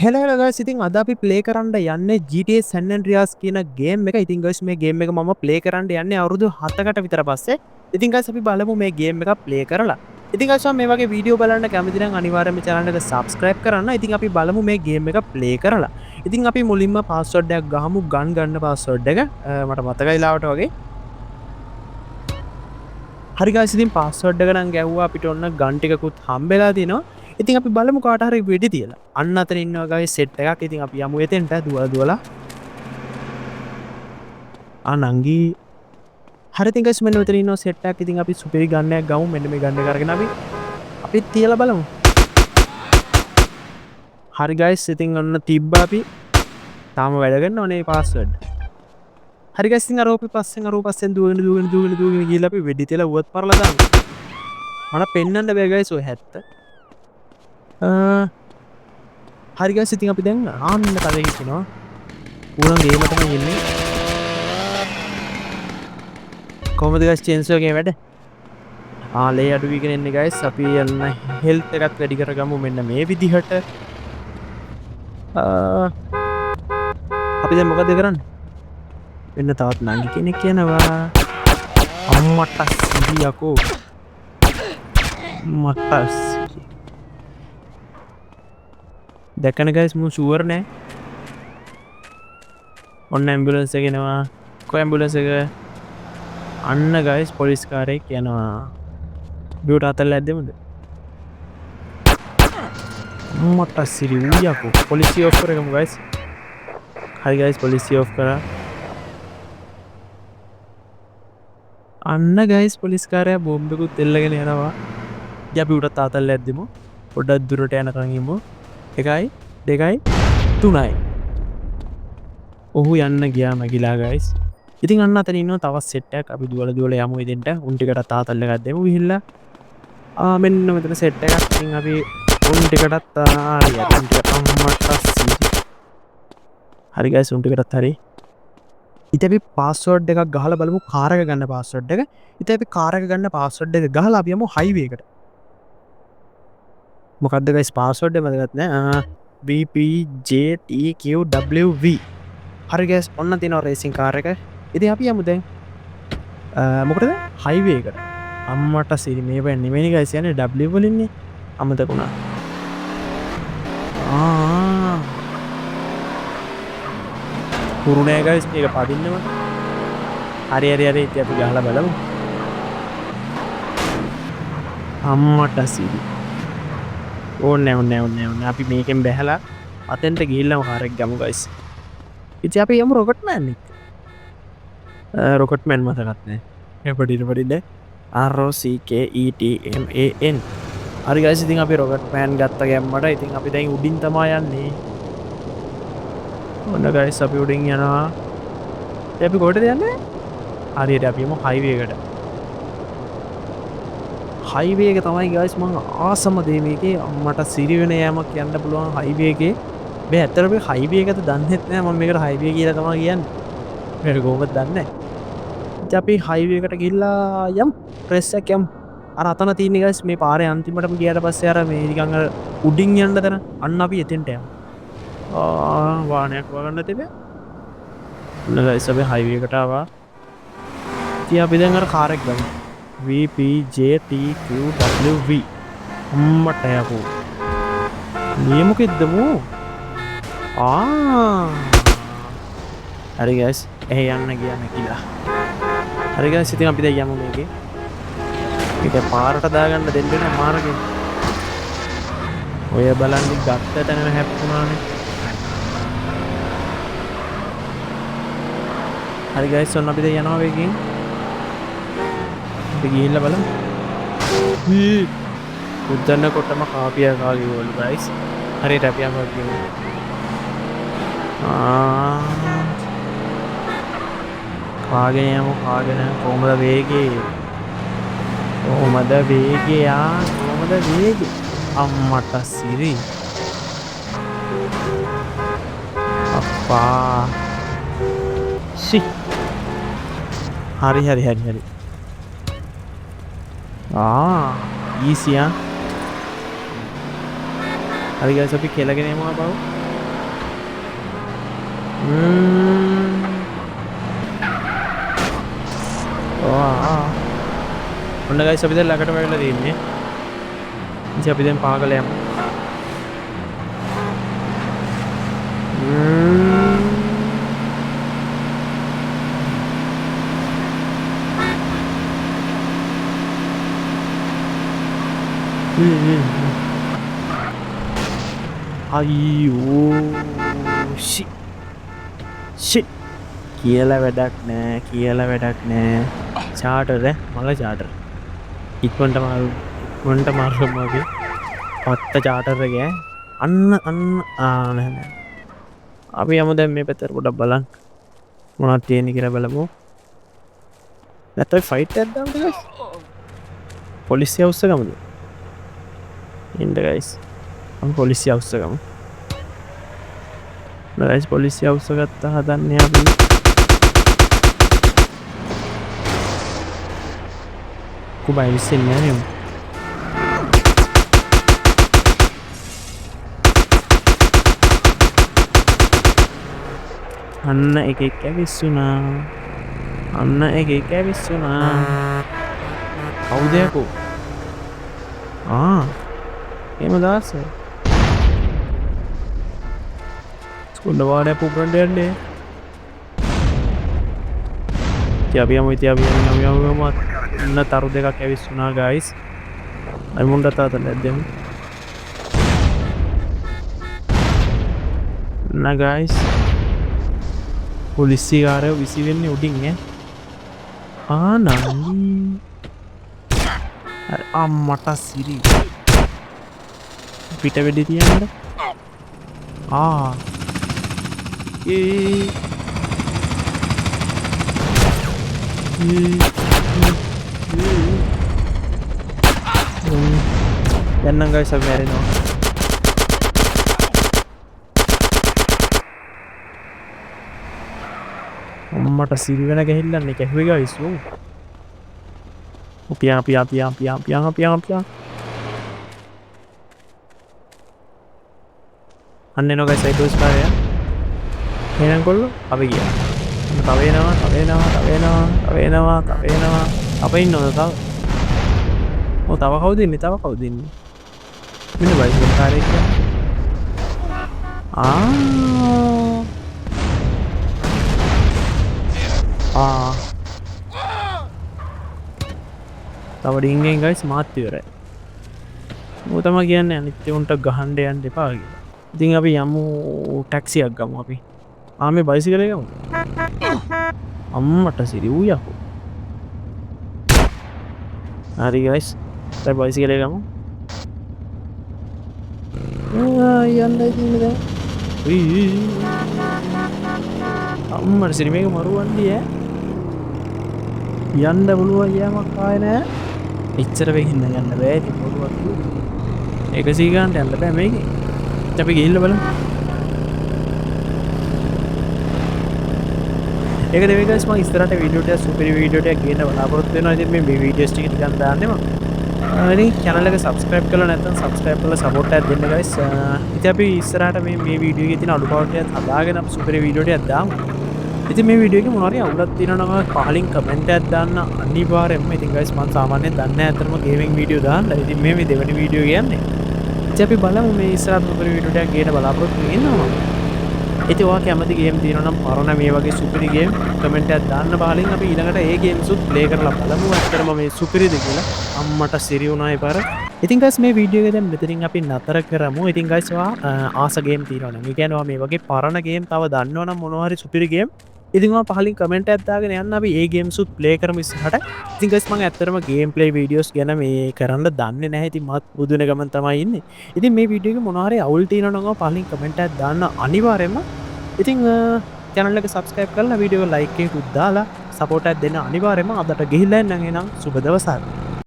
හෙලා ගයිස් ඉතින් අද අපි ප්ලේ කරන්න යන්නේ GTA San Andreas කියන ගේම් එක. ඉතින් ගයිස් මේ ගේම් එක මම ප්ලේ කරන්න යන්නේ අවුරුදු 7කට විතර පස්සේ. ඉතින් ගයිස් අපි බලමු මේ ගේම් එක ප්ලේ කරලා. ඉතින් ගයිස් මේ වගේ වීඩියෝ බලන්න කැමති නම් අනිවාර්යයෙන්ම මේ channel එක subscribe කරන්න. ඉතින් අපි බලමු මේ ගේම් එක ප්ලේ කරලා. ඉතින් අපි මුලින්ම password එකක් ගහමු. ගන්න password එක. මට මතකයි ලාවට වගේ. හරි ගයිස් ඉතින් password එක නම් ගැහුවා අපිට ඔන්න ගන් ටිකකුත් හම්බෙලා තිනවා. ඉතින් අපි බලමු කාට හරි වෙඩි තියලා. අන්න අතන ඉන්නවා ගයිස් සෙට් එකක්. ඉතින් අපි යමු එතෙන්ට දුවලා. නංගි හරි ඉතින් ගයිස් මෙන්න මෙතන ඉන්නවා සෙට් එකක්. ඉතින් අපි සුපිරි ගන් එකක් ගමු. මෙන්න මේ ගන් එක අරගෙන අපි තියලා බලමු. හරි ගයිස් ඉතින් ඔන්න තිබ්බා අපි. තාම වැඩ ගන්න ඕනේ password. හරි ගයිස් ඉතින් අර පස්සෙන් දුවගෙන ගිහලා අපි වෙඩි තියලා උවත් පරලා දාමු. මට පෙන්වන්න බෑ ගයිස් ඔය හැත්ත. හරි ගයිස් ඉතින් අපි දැන් ආන්න කඩේ හිටිනවා. ඌනම් ගේම තමයි ඉන්නේ. කොහමද ගයිස් චේන්ස් එකේ වැඩ? ලේ අඩු වීගෙන ඉන්නේ ගයිස්. අපි යන්න හෙල්ත් එකත් වැඩි කරගමු මෙන්න මේ විදිහට. අපි දැන් මොකද කරන්නේ? වෙන තවත් නංගි කෙනෙක් යනවා. අම්මට සිහියකෝ. මටස් දැකන ගයිස් මම ෂුවර් නෑ. ඔන්න ඇම්බියුලන්ස් එක එනවා. කොයි ඇම්බියුලන්ස් එක? අන්න ගයිස් පොලිස් කාරයෙක් යනවා. බියට අතල්ලා ඇද්දෙමුද? මට සිරි උයකෝ. පොලිසිය ඔෆ් කරගමු ගයිස්. හරි ගයිස් පොලිසිය ඔෆ් කරා. අන්න ගයිස් පොලිස් කාරයා බෝම්බෙකුත් එල්ලගෙන යනවා. ඉතින් අපි උඩට අතල්ලා ඇද්දෙමු. පොඩ්ඩක් දුරට යනකන් ඉමු. 1 2 3යි. ඔහු යන්න ගියා මගිලා ගයිස්. ඉතින් අන්න අතන ඉන්නවා තවත් සෙට් එකක්. අපි දුවලා යමු ඉදෙන්ට. උන් ටිකට තාතල් එකක් දෙමු ගිහිල්ලා. මෙන්න මෙතන සෙට් එකක්. ඉතින් අපි උන් ටිකටත් හරි ගයිස් උන් ටිකටත් හරි. ඉතින් අපි පාස්වර්ඩ් එකක් ගහලා බලමු කාර් එක ගන්න පාස්වර්ඩ් එක. ඉතින් අපි කාර් එක ගන්න පාස්වර්ඩ් එක ගහලා අපි යමු හයිවේ එකට. මොකක්ද ගයිස් පාස්වර්ඩ් එක මතකත් නෑ. BPJTQWV. හරි ගයිස් ඔන්න තියෙනවා රේසින් කාර් එක. ඉතින් අපි යමු දැන් මොකටද හයිවේ එකට. අම්මට සිරි මේ වෙන්නේ නෙමෙයි ගයිස් යන්නේ W වලින්නේ. අමතක වුණා. පුරුණෑ ගයිස් මේක පදින්නම. හරි ඉතින් අපි ගහලා බලමු. අම්මට සිරි ඕනේ අපි මේකෙන් බැහැලා අතෙන්ට ගිහිල්ලාම කාර් එක ගමු ගයිස්. ඉතින් අපි යමු රොකට්මෑන් එක්ක. රොකට්මෑන් මතකත් නෑ. පඩින්න ROCKETMAN. හරි ගයිස් ඉතින් අපි රොකට්මෑන් ගත්ත ගැම්මට. ඉතින් අපි දැන් උඩින් තමයි යන්නේ. ඔන්න ගයිස් අපි උඩින් යනවා. අපි කොහෙටද යන්නේ? හරියට අපි යමු හයිවේ එකට. හයිවේ එක තමයි ගයිස් මම ආසම දේ මේකේ. අම්මට සිරි වෙන යෑමක් යන්න පුළුවන් හයිවේ එකේ. මේ ඇත්තටම මේ හයිවේ එකද දන්නෙත් නෑ. මම මේකට හයිවේ කියලා තමයි කියන්නේ. මේක කොහොමද දන්නේ නැහැ. ඉතින් අපි හයිවේ එකට ගිහිල්ලා යමු. ප්‍රෙස් එක යමු. අර අතන තියෙන ගයිස් මේ පාරේ අන්තිමටම ගියාට පස්සේ අර මේ නිකන් අර උඩින් යන්න තැන අන්න අපි එතෙන්ට යමු. වාහනයක් වගන්න තිබේ. ඔන්න ගයිස් අපි හයිවේ එකට ආවා. ඉතින් අපි දැන් අර කාර් එක ගමු. VPJTQWV. අම්මට යකෝ. මේ මොකෙද්ද මෝ? හරි ගයිස් එහේ යන්න ගියා නැකිලා. හරි ගයිස් ඉතින් අපි දැන් යමු මේකේ. මේක පාරට දාගන්න දෙන්නේ නැහැ මාර්ගේ. ඔය බලන්න ගත්ත තැනම හැප්පුණානේ. හරි ගයිස් ඔන්න අපි දැන් යනවා මේකෙන්. අපි ගිහිල්ලා බලමු. උද්දන්නකොටම කාපියා කාගේ වල ගයිස්. හරියට අපි යමු කියමු. කාගෙන යමු කාගෙන කොහමද වේගේ? කොහමද වේගේ? අම්මට සිරි. අප්පා. හරි. ඊසියා. හරි ගයිස් අපි කෙලගෙන යමු ආපහු. ඔන්න ගයිස් අපි දැන් ළඟටම වෙලා තියෙන්නේ. ඉතින් අපි දැන් පාගල යමු. අයියෝ ෂිට් කියලා වැඩක් නෑ චාටර් මල චාටර් ඉක්මනට මාරුම වගේ පත්ත චාටර් එක අන්න නැහැ අපි යමු දැන් මේ පැත්තට පොඩ්ඩක් බලන්න මොනවද තියෙන්නේ කියලා බලමු නැත්නම් ෆයිට් එකක් දාමුද ගයිස් පොලිසිය හවුස් එක ගමුද ඉන්න ගයිස් අපි පොලිසිය හවුස් එක ගමු ගයිස් පොලිසිය හවුස් එක ගත්තා හදන්නේ අපි කුබයි විශ්න්නේ නේ අන්න එකෙක් කැවිස්සුනා කවුද යකෝ එහෙම දාස ස්කුල්ල වාඩේ පුපුරන්න යන්නේ අපි යමු ඉන්න තරු දෙකක් ඇවිස්සුනා ගයිස් අයි මුන්ට තාතල ඇද්දෙමු ගයිස් පොලිසිකාරයෝ විසි වෙන්නේ උඩින් නංගී අම්මට සිරි පිට වෙඩි තියන්නට යන්නම් ගයිස් අපි මැරෙනවා අම්මට සිරි වෙන ගහිල්ලන්නේ කැහුවේ ගයිස් පියා අන්න එනවා ගයිස් සයිඩ් කාර්යය එහෙනම් කොල්ලෝ අපි ගියා තව එනවා අප ඉන්නවද තව තව කවුද ඉන්නේ මෙන්න බයිසිකල් කාර්යය තව ඩිංගෙන් ගයිස් මාත් ඉවරයි මම තමයි කියන්නේ අනිත් උන්ට ගහන්න යන්න එපා කියලා ඉතින් අපි යමු ටැක්සියක් ගමු අපි මේ බයිසිකලේ ගමු අම්මට සිරි ඌ යකෝ හරි ගයිස් දැන් බයිසිකලේ ගමු යන්න ඉතින් දැන් අම්මට සිරි මේක මරුවන්නේ යන්න පුළුවන් යමක් ආයේ නෑ එච්චර වෙකින් යන්න බෑ ඉතින් මොකවත් 100 ගානට යන්න බෑ මේකේ අපි ගිහිල්ලා බලමු ඒක නෙවෙයි guys මම ඉස්සරහට වීඩියෝ ටික සුපිරි වීඩියෝ ටිකක් ගේන්න බලාපොරොත්තු වෙනවා ඉතින් මේ වීඩියෝස් ටික ටිකක් දාන්නෙම ඉතින් channel එක subscribe කරලා නැත්නම් subscribe කරලා support එකක් දෙන්න guys ඉතින් අපි ඉස්සරහට මේ වීඩියෝ එකේ තියෙන අඩුපාඩු ටික හදාගෙන අපි සුපිරි වීඩියෝ ටිකක් දාමු ඉතින් මේ වීඩියෝ එකේ මොනවා හරි අවුලක් තියෙනවා නම් පහලින් කමෙන්ට් එකක් දාන්න අනිවාර්යයෙන්ම ඉතින් guys මම සාමාන්‍යයෙන් දන්නේ නැහැ අතරම ගේමින් වීඩියෝ දාන්න ඉතින් මේ දෙවෙනි වීඩියෝ කියන්නේ ඉතින් අපි බලමු මේ ඉස්සරහට සුපිරි වීඩියෝ ටිකක් ගේන්න බලාපොරොත්තු වෙනවා ඉතින් ඔයා කැමති ගේම් තියෙනවා නම් පරණ මේ වගේ සුපිරි ගේම් කමෙන්ට් එකක් දාන්න පහලින් අපි ඊළඟට ඒ ගේම්ස් උත් ප්ලේ කරලා බලමු අත්‍තරම මේ සුපිරිද කියලා අම්මට සිරි වුණා ඒ පාර ඉතින් guys මේ වීඩියෝ එක දැන් මෙතනින් අපි නතර කරමු ඉතින් guys ඔයා ආස ගේම් තියෙනවා නම් ඒ කියන්නේ ඔයා මේ වගේ පරණ ගේම් තව දන්නවනම් මොනවා හරි සුපිරි ගේම් ඉතින් ඔයා පහලින් කමෙන්ට් එකක් දාගෙන යන්න අපි ඒ ගේම්ස් උත් ප්ලේ කරමු ඉස්සරහට ඉතින් guys මම ඇත්තටම ගේම් ප්ලේ වීඩියෝස් ගැන මේ කරන්න දන්නේ නැහැ ඉතින් මත් බුදුන ගමන් තමයි ඉන්නේ ඉතින් මේ වීඩියෝ එකේ මොනවා හරි අවුල් තියෙනවා නම් ඔයා පහලින් කමෙන්ට් එකක් දාන්න අනිවාර්යයෙන්ම ඉතින් channel එක subscribe කරලා වීඩියෝ එක like එකකුත් දාලා support එකක් දෙන්න අනිවාර්යයෙන්ම අදට ගිහිල්ලා එන්න එහෙනම් සුබ දවසක්